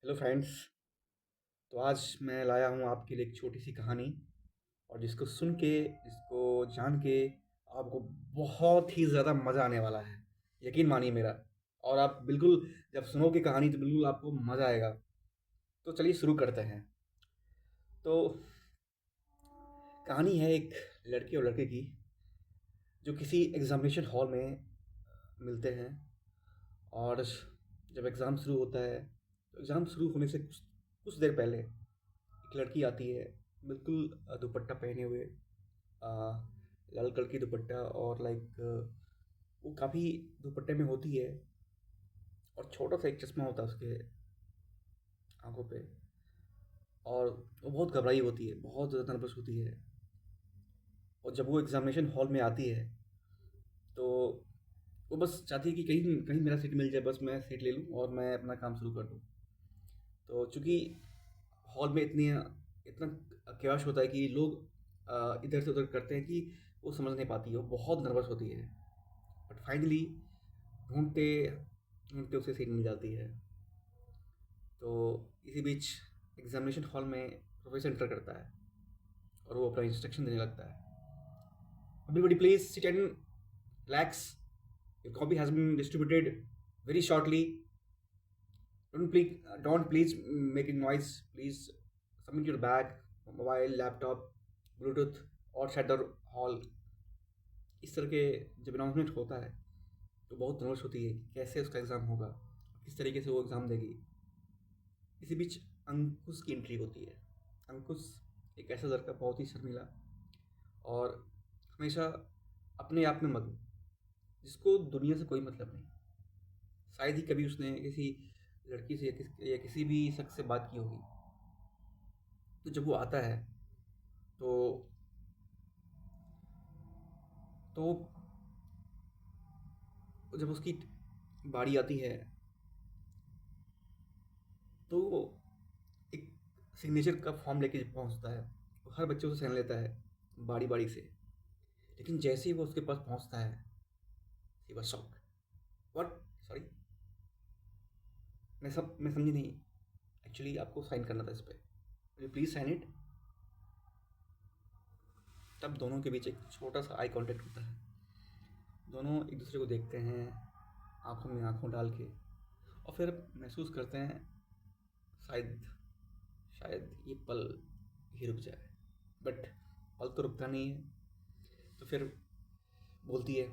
Hello friends. तो आज मैं लाया हूँ आपके लिए एक छोटी सी कहानी, और जिसको सुन के, जिसको जान के आपको बहुत ही ज़्यादा मज़ा आने वाला है। यकीन मानिए मेरा। और आप बिल्कुल जब सुनोगे कहानी तो बिल्कुल आपको मज़ा आएगा। तो चलिए शुरू करते हैं। तो कहानी है एक लड़के और लड़के की, जो किसी एग्ज़ामिनेशन हॉल में मिलते हैं। और जब एग्ज़ाम शुरू होता है तो एग्ज़ाम शुरू होने से कुछ कुछ देर पहले एक लड़की आती है, बिल्कुल दुपट्टा पहने हुए, अ, लाल कलर की दुपट्टा, और वो काफ़ी दुपट्टे में होती है, और छोटा सा एक चश्मा होता है उसके आंखों पे। और वो बहुत घबराई होती है, बहुत ज़्यादा नर्वस होती है। और जब वो एग्जामिनेशन हॉल में आती है तो वो बस चाहती है कि कहीं कहीं मेरा सीट मिल जाए, बस मैं सीट ले लूँ और मैं अपना काम शुरू कर दूँ। तो चूंकि हॉल में इतना क्याश होता है कि लोग इधर से उधर करते हैं कि वो समझ नहीं पाती है, वो बहुत नर्वस होती है। बट फाइनली ढूंढते ढूंढते उसे सीट मिल जाती है। तो इसी बीच एग्जामिनेशन हॉल में प्रोफेसर एंटर करता है और वो अपना इंस्ट्रक्शन देने लगता है। Everybody please sit and relax, your copy has been distributed very shortly, don't please make in noise, please submit your bag, mobile, laptop, Bluetooth, और शट द हॉल। इस तरह के जब अनाउंसमेंट होता है तो बहुत नर्वस होती है कि कैसे उसका एग्ज़ाम होगा, किस तरीके से वो एग्ज़ाम देगी। इसी बीच अंकुश की एंट्री होती है। अंकुश एक ऐसा लड़का, बहुत ही शर्मीला और हमेशा अपने आप में मग्न, जिसको दुनिया से कोई मतलब नहीं। शायद ही कभी उसने किसी लड़की से या किसी भी शख्स से बात की होगी। तो जब वो आता है तो तो जब उसकी बारी आती है तो वो एक सिग्नेचर का फॉर्म लेके पहुंचता है। वो हर बच्चे से साइन लेता है बारी बारी से। लेकिन जैसे ही वो उसके पास पहुंचता है, he was shocked. What? Sorry, मैं समझी नहीं। एक्चुअली आपको साइन करना था इस पे, विल प्लीज साइन इट। तब दोनों के बीच एक छोटा सा आई कांटेक्ट होता है। दोनों एक दूसरे को देखते हैं, आंखों में आंखों डाल के, और फिर महसूस करते हैं शायद शायद ये पल ही रुक जाए। बट पल तो रुकता नहीं है। तो फिर बोलती है,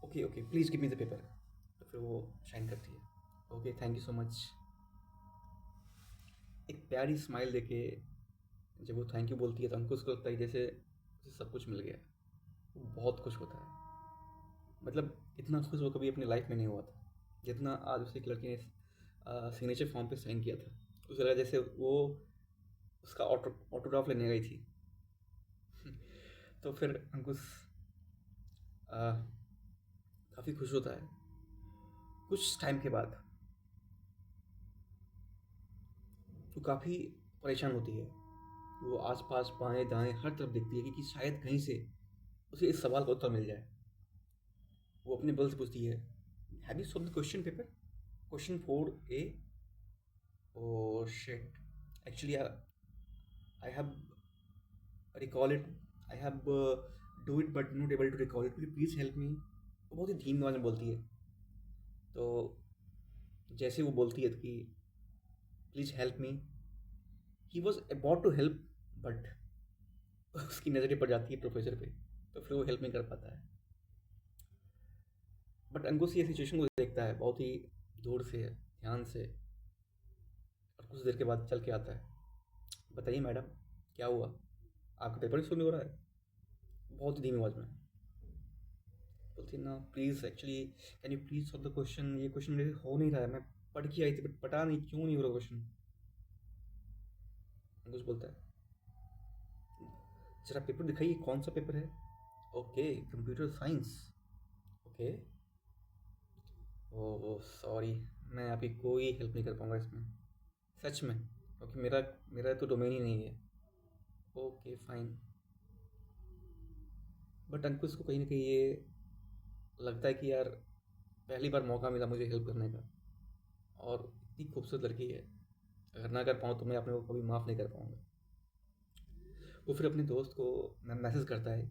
okay okay please give me the paper. तो फिर वो साइन करती है। Okay, thank you so much. एक प्यारी स्माइल देके जब वो थैंक यू बोलती है तो हमको उसको लगता है जैसे उसे सब कुछ मिल गया। वो बहुत खुश होता है। मतलब इतना खुश वो कभी अपनी लाइफ में नहीं हुआ था जितना आज उसे एक लड़की ने सिग्नेचर फॉर्म पे साइन किया था। उसे लगा जैसे वो उसका ऑटोग्राफ लेने गई थी। तो फिर अंकुश काफ़ी खुश होता है। कुछ टाइम के बाद वो काफ़ी परेशान होती है। वो आस-पास, बाएँ-दाएँ हर तरफ देखती है कि शायद कहीं से उसे इस सवाल का उत्तर मिल जाए। वो अपने बल से पूछती है, have you solve the question paper? Question 4A? Oh shit! Actually I have recall it, I have do it but not able to recall it, will you please help me? वो बहुत ही धीमी आवाज़ में बोलती है। तो जैसे वो बोलती है कि please help me, he was about to help, but उसकी नज़रें पड़ जाती है प्रोफेसर पे। तो फिर वो हेल्प नहीं कर पाता है। बट अंकुश ये सिचुएशन को देखता है बहुत ही दूर से, ध्यान से, और कुछ देर के बाद चल के आता है। बताइए मैडम, क्या हुआ? आपका पेपर क्यों नहीं हो रहा है? बहुत ही धीमी आवाज़ में बोलती है ना, please actually can you please solve the question, ये क्वेश्चन मेरे हो नहीं रहा है, मैं पढ़ के आई थी बट पता नहीं क्यों नहीं हो रहा क्वेश्चन। अंकुश बोलता है, जरा पेपर दिखाइए, कौन सा पेपर है? Okay, computer science. ओके, ओ सॉरी, मैं आपकी कोई हेल्प नहीं कर पाऊंगा इसमें, सच में, क्योंकि मेरा मेरा तो डोमेन ही नहीं है। Okay fine. बट अंकुश को कहीं ना कहीं ये लगता है कि पहली बार मौका मिला मुझे हेल्प करने का, और इतनी खूबसूरत लड़की है, अगर ना कर पाऊँ तो मैं अपने को कभी माफ़ नहीं कर पाऊँगा। वो फिर अपने दोस्त को मैसेज करता है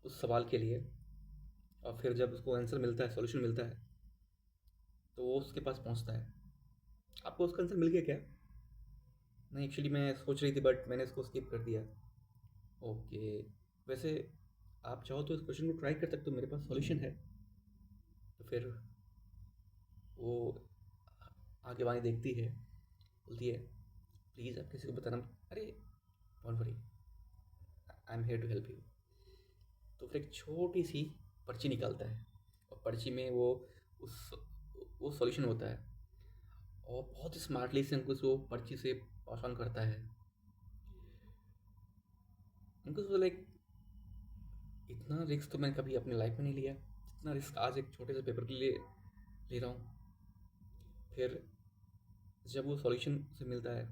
उस सवाल के लिए, और फिर जब उसको आंसर मिलता है, सॉल्यूशन मिलता है, तो वो उसके पास पहुँचता है। आपको उसका आंसर मिल गया क्या? नहीं, एक्चुअली मैं सोच रही थी बट मैंने इसको स्किप कर दिया। ओके, वैसे आप चाहो तो इस क्वेश्चन को ट्राई कर सकते हो, मेरे पास सॉल्यूशन है। तो फिर वो आगे वागे देखती है, बोलती है प्लीज़ आप किसी को बताना। अरे don't worry, I am here to help you. तो फिर एक छोटी सी पर्ची निकालता है, और पर्ची में उस वो सॉल्यूशन होता है, और बहुत ही स्मार्टली से अंकुश वो पर्ची से पास ऑन करता है। अंकुश वो लाइक, इतना रिस्क तो मैं कभी अपनी लाइफ में नहीं लिया जितना रिस्क आज एक छोटे से पेपर के लिए ले रहा हूँ। फिर जब वो सॉल्यूशन से मिलता है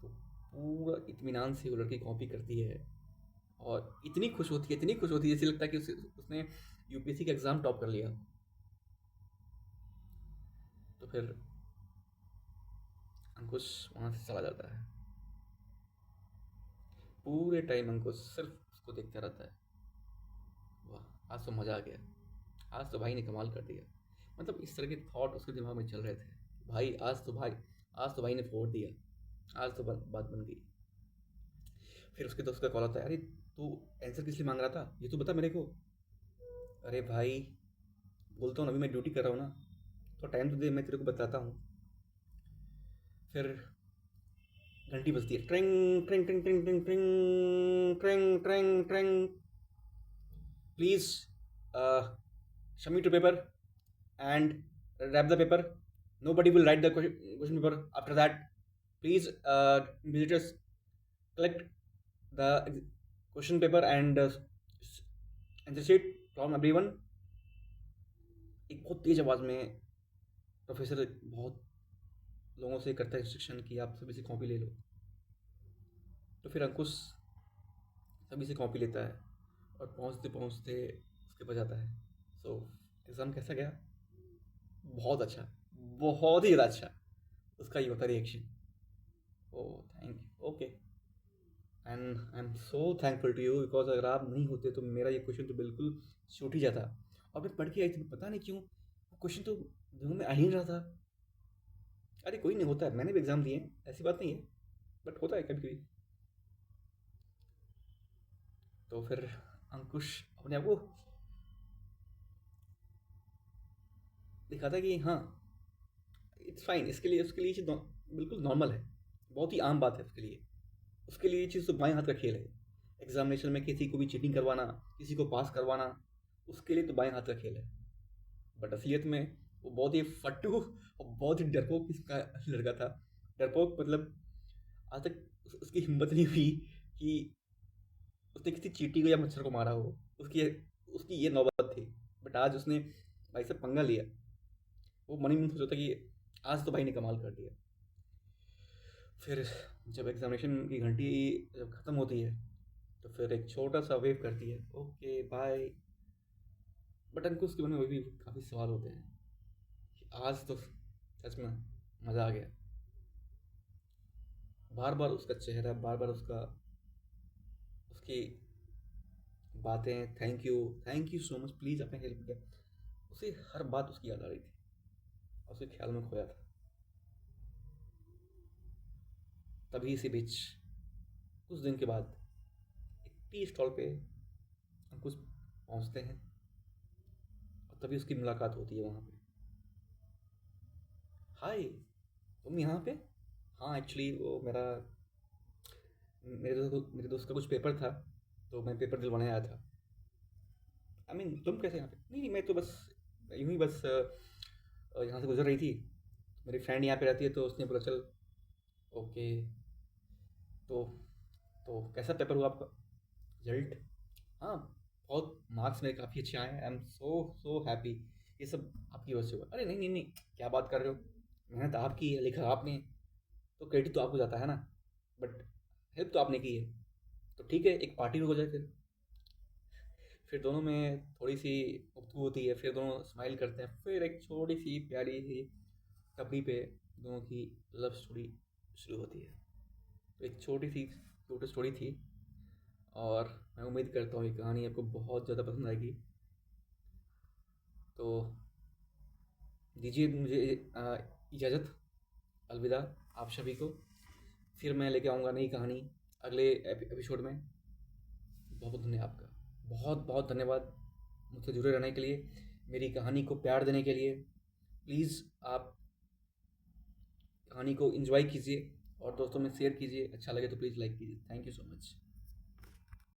तो पूरा इत्मीनान से वो लड़की कॉपी करती है, और इतनी खुश होती है, इतनी खुश होती है, जैसे लगता है कि उसने यूपीएससी का एग्ज़ाम टॉप कर लिया। तो फिर अंकुश वहाँ से चला जाता है। पूरे टाइम अंकुश सिर्फ उसको देखता रहता है। वाह, आज तो मज़ा आ गया, आज तो भाई ने कमाल कर दिया। मतलब इस तरह के थॉट उसके दिमाग में चल रहे थे। आज तो भाई ने फोड़ दिया, आज तो बात बन गई। फिर उसके दोस्त का कॉल आता है, अरे तू आंसर किस लिए मांग रहा था, ये तो बता मेरे को। अरे भाई, बोलता हूँ अभी मैं ड्यूटी कर रहा हूँ ना, तो टाइम तो दे, मैं तेरे को बताता हूँ। फिर घंटी बजती है, ट्रिंग ट्रिंग ट्रिंग ट्रिंग ट्रिंग ट्रिंग ट्रिंग ट्रिंग ट्रिंग। Please submit your paper and wrap the paper. Nobody will write the question paper after that. Please, visitors, collect the question paper and answer sheet from everyone. एक बहुत तेज आवाज़ में प्रोफेसर बहुत लोगों से करता है इंस्ट्रक्शन कि आप सभी से कॉपी ले लो। तो फिर अंकुश सभी से कॉपी लेता है, और पहुँचते पहुँचते उसके पास जाता है। सो एग्ज़ाम कैसा गया? बहुत अच्छा, बहुत ही ज़्यादा अच्छा। उसका ये होता reaction, oh thank you, okay, and I am so thankful to you, because अगर आप नहीं होते तो मेरा ये क्वेश्चन तो बिल्कुल छूट ही जाता। और मैं पढ़ के आई थी, पता नहीं क्यों क्वेश्चन तो दिमाग में आ ही नहीं रहा था। अरे कोई नहीं, होता है, मैंने भी एग्ज़ाम दिए, ऐसी बात नहीं है, बट होता है कभी कभी। तो फिर अंकुश अपने आप को दिखाता है कि हाँ इट्स फाइन, इसके लिए उसके लिए ये चीज़ बिल्कुल नॉर्मल है, बहुत ही आम बात है उसके लिए। उसके लिए ये चीज़ तो बाएं हाथ का खेल है। एग्जामिनेशन में किसी को भी चीटिंग करवाना, किसी को पास करवाना, उसके लिए तो बाएं हाथ का खेल है। बट असलियत में वो बहुत ही फट्टू और बहुत ही डरपोक किस्म का लड़का था। डरपोक मतलब आज तक उसकी हिम्मत नहीं हुई कि उसने किसी चींटी को या मच्छर को मारा हो। उसकी उसकी ये नौबत थी, बट आज उसने भाई से पंगा लिया। वो मन ही मन सोचा था कि आज तो भाई ने कमाल कर दिया। फिर जब एग्जामिनेशन की घंटी जब ख़त्म होती है तो फिर एक छोटा सा वेव करती है, ओके बाय। बट उनको उसके मन में भी काफ़ी सवाल होते हैं कि आज तो सच में मज़ा आ गया। बार बार उसका चेहरा, बार बार उसका उसकी बातें, thank you so much, please आपने हेल्प किया, उसे हर बात उसकी याद आ रही थी, और उसके ख्याल में खोया था। तभी इसी बीच कुछ दिन के बाद एक टी स्टॉल पे अंकुश पहुंचते हैं, और तभी उसकी मुलाकात होती है वहाँ पे। हाय, तुम यहाँ पे? हाँ एक्चुअली वो मेरे दोस्त का कुछ पेपर था, तो मैं पेपर दिलवाने आया था। आई मीन तुम कैसे यहाँ पे? नहीं नहीं, मैं तो बस यूँ ही बस यहाँ से गुजर रही थी, मेरी फ्रेंड यहाँ पे रहती है तो उसने बोला चल। ओके, तो तो कैसा पेपर हुआ आपका? रिजल्ट? हाँ, बहुत मार्क्स मेरे काफ़ी अच्छे आए हैं, आई एम सो सो हैप्पी। ये सब आपकी वजह से हुआ। अरे नहीं नहीं नहीं, क्या बात कर रहे हो, मेहनत आपकी है, लिखा आपने, तो क्रेडिट तो आपको जाता है ना, बट हेल्प तो आपने की है। तो ठीक है, एक पार्टी हो जाए फिर दोनों में थोड़ी सी गुफ्तगू होती है, फिर दोनों स्माइल करते हैं, फिर एक छोटी सी प्यारी सी टपरी पे दोनों की लव स्टोरी शुरू होती है। तो एक छोटी सी क्यूट स्टोरी थी, और मैं उम्मीद करता हूँ ये कहानी आपको बहुत ज़्यादा पसंद आएगी। तो दीजिए मुझे इजाज़त। अलविदा आप सभी को। फिर मैं लेके आऊँगा नई कहानी अगले एपिसोड में। बहुत बहुत धन्यवाद आपका, बहुत बहुत धन्यवाद मुझसे जुड़े रहने के लिए, मेरी कहानी को प्यार देने के लिए। प्लीज़ आप कहानी को एंजॉय कीजिए और दोस्तों में शेयर कीजिए। अच्छा लगे तो प्लीज़ लाइक कीजिए। Thank you so much.